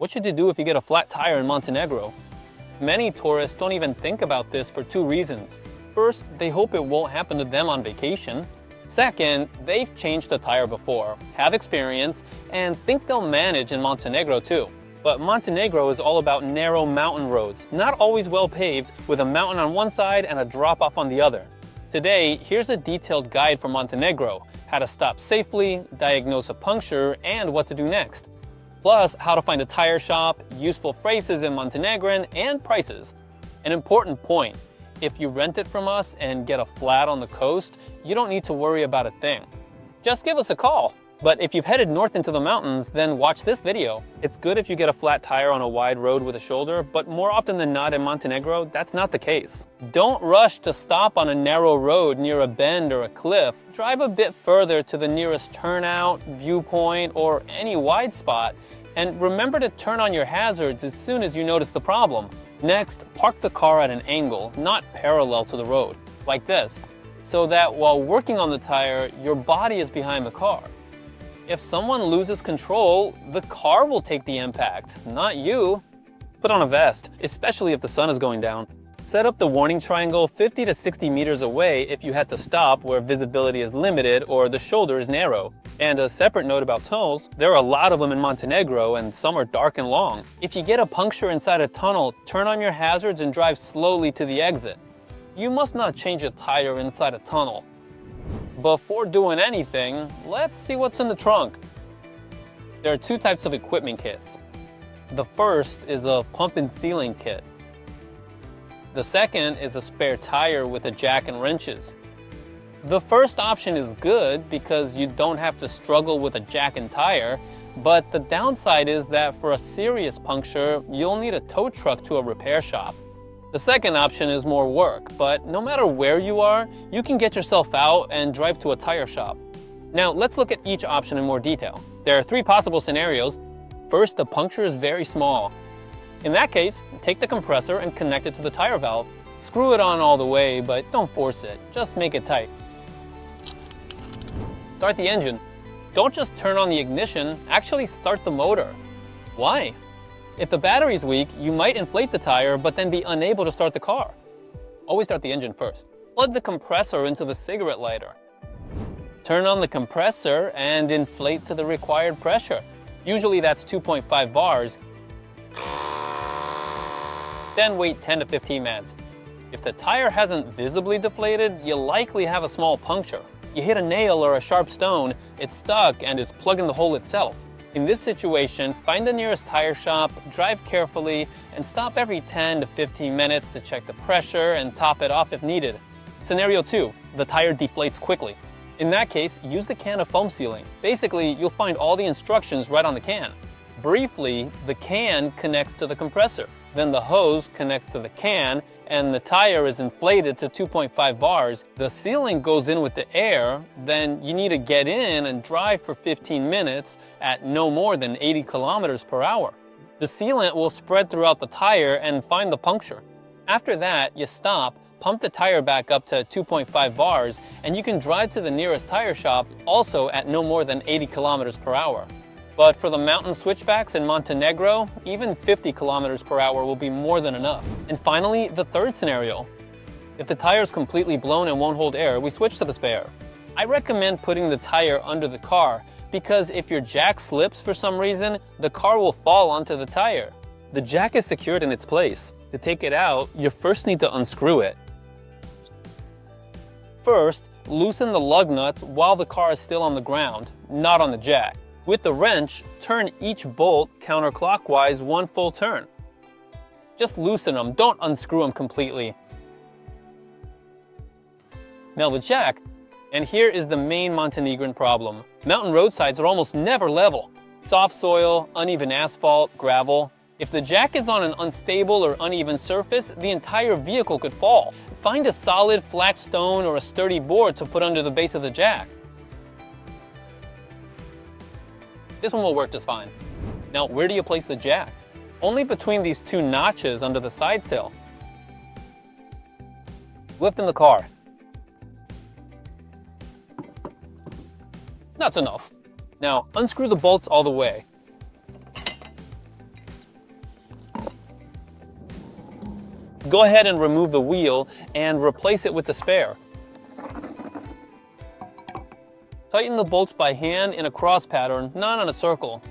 What should you do if you get a flat tire in Montenegro? Many tourists don't even think about this for two reasons. First, they hope it won't happen to them on vacation. Second, they've changed a tire before, have experience, and think they'll manage in Montenegro too. But Montenegro is all about narrow mountain roads, not always well paved, with a mountain on one side and a drop-off on the other. Today, here's a detailed guide for Montenegro, how to stop safely, diagnose a puncture, and what to do next. Plus, how to find a tire shop, useful phrases in Montenegrin, and prices. An important point, if you rent it from us and get a flat on the coast, you don't need to worry about a thing. Just give us a call. But if you've headed north into the mountains, then watch this video. It's good if you get a flat tire on a wide road with a shoulder, but more often than not in Montenegro, that's not the case. Don't rush to stop on a narrow road near a bend or a cliff. Drive a bit further to the nearest turnout, viewpoint, or any wide spot, and remember to turn on your hazards as soon as you notice the problem. Next, park the car at an angle, not parallel to the road, like this, so that while working on the tire, your body is behind the car. If someone loses control, the car will take the impact, not you. Put on a vest, especially if the sun is going down. Set up the warning triangle 50 to 60 meters away if you had to stop where visibility is limited or the shoulder is narrow. And a separate note about tunnels, there are a lot of them in Montenegro and some are dark and long. If you get a puncture inside a tunnel, turn on your hazards and drive slowly to the exit. You must not change a tire inside a tunnel. Before doing anything, let's see what's in the trunk. There are two types of equipment kits. The first is a pump and sealing kit. The second is a spare tire with a jack and wrenches. The first option is good because you don't have to struggle with a jack and tire, but the downside is that for a serious puncture, you'll need a tow truck to a repair shop. The second option is more work, but no matter where you are, you can get yourself out and drive to a tire shop. Now, let's look at each option in more detail. There are three possible scenarios. First, the puncture is very small. In that case, take the compressor and connect it to the tire valve. Screw it on all the way, but don't force it. Just make it tight. Start the engine. Don't just turn on the ignition, actually start the motor. Why? If the battery is weak, you might inflate the tire, but then be unable to start the car. Always start the engine first. Plug the compressor into the cigarette lighter. Turn on the compressor and inflate to the required pressure. Usually that's 2.5 bars. Then wait 10 to 15 minutes. If the tire hasn't visibly deflated, you'll likely have a small puncture. You hit a nail or a sharp stone, it's stuck and is plugging the hole itself. In this situation, find the nearest tire shop, drive carefully, and stop every 10 to 15 minutes to check the pressure and top it off if needed. Scenario 2, the tire deflates quickly. In that case, use the can of foam sealing. Basically, you'll find all the instructions right on the can. Briefly, the can connects to the compressor. Then the hose connects to the can, and the tire is inflated to 2.5 bars. The sealing goes in with the air, then you need to get in and drive for 15 minutes at no more than 80 kilometers per hour. The sealant will spread throughout the tire and find the puncture. After that, you stop, pump the tire back up to 2.5 bars, and you can drive to the nearest tire shop also at no more than 80 kilometers per hour. But for the mountain switchbacks in Montenegro, even 50 kilometers per hour will be more than enough. And finally, the third scenario. If the tire is completely blown and won't hold air, we switch to the spare. I recommend putting the tire under the car because if your jack slips for some reason, the car will fall onto the tire. The jack is secured in its place. To take it out, you first need to unscrew it. First, loosen the lug nuts while the car is still on the ground, not on the jack. With the wrench, turn each bolt counterclockwise one full turn. Just loosen them, don't unscrew them completely. Now the jack, and here is the main Montenegrin problem. Mountain roadsides are almost never level. Soft soil, uneven asphalt, gravel. If the jack is on an unstable or uneven surface, the entire vehicle could fall. Find a solid flat stone or a sturdy board to put under the base of the jack. This one will work just fine. Now, where do you place the jack? Only between these two notches under the side sill. Lift in the car. That's enough. Now, unscrew the bolts all the way. Go ahead and remove the wheel and replace it with the spare. Tighten the bolts by hand in a cross pattern, not in a circle.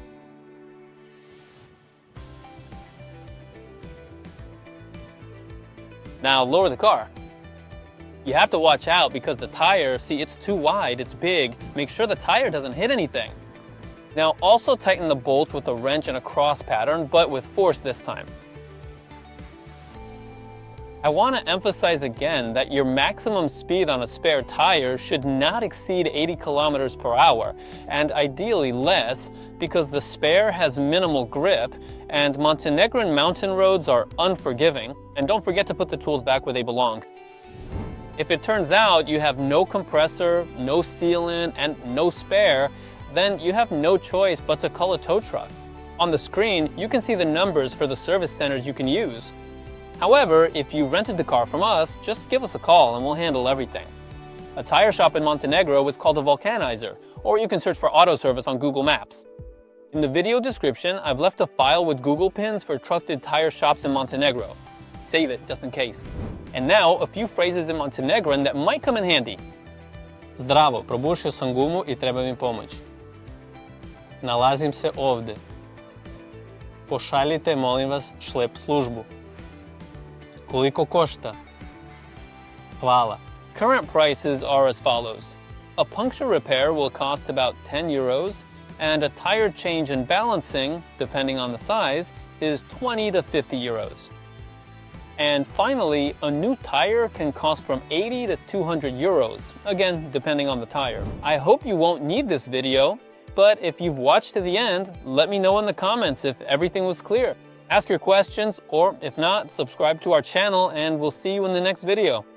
Now lower the car. You have to watch out because the tire, see, it's too wide, it's big. Make sure the tire doesn't hit anything. Now also tighten the bolts with a wrench in a cross pattern, but with force this time. I want to emphasize again that your maximum speed on a spare tire should not exceed 80 kilometers per hour, and ideally less, because the spare has minimal grip, and Montenegrin mountain roads are unforgiving, and don't forget to put the tools back where they belong. If it turns out you have no compressor, no sealant, and no spare, then you have no choice but to call a tow truck. On the screen, you can see the numbers for the service centers you can use. However, if you rented the car from us, just give us a call and we'll handle everything. A tire shop in Montenegro is called a vulcanizer, or you can search for auto service on Google Maps. In the video description, I've left a file with Google pins for trusted tire shops in Montenegro. Save it, just in case. And now, a few phrases in Montenegrin that might come in handy. Zdravo, probušio sam gumu I treba mi pomoć. Nalazim se ovde. Pošaljite, molim vas, šlep službu. Koliko košta? Hvala. Current prices are as follows. A puncture repair will cost about 10 euros, and a tire change and balancing, depending on the size, is 20 to 50 euros. And finally, a new tire can cost from 80 to 200 euros, again, depending on the tire. I hope you won't need this video, but if you've watched to the end, let me know in the comments if everything was clear. Ask your questions, or if not, subscribe to our channel and we'll see you in the next video.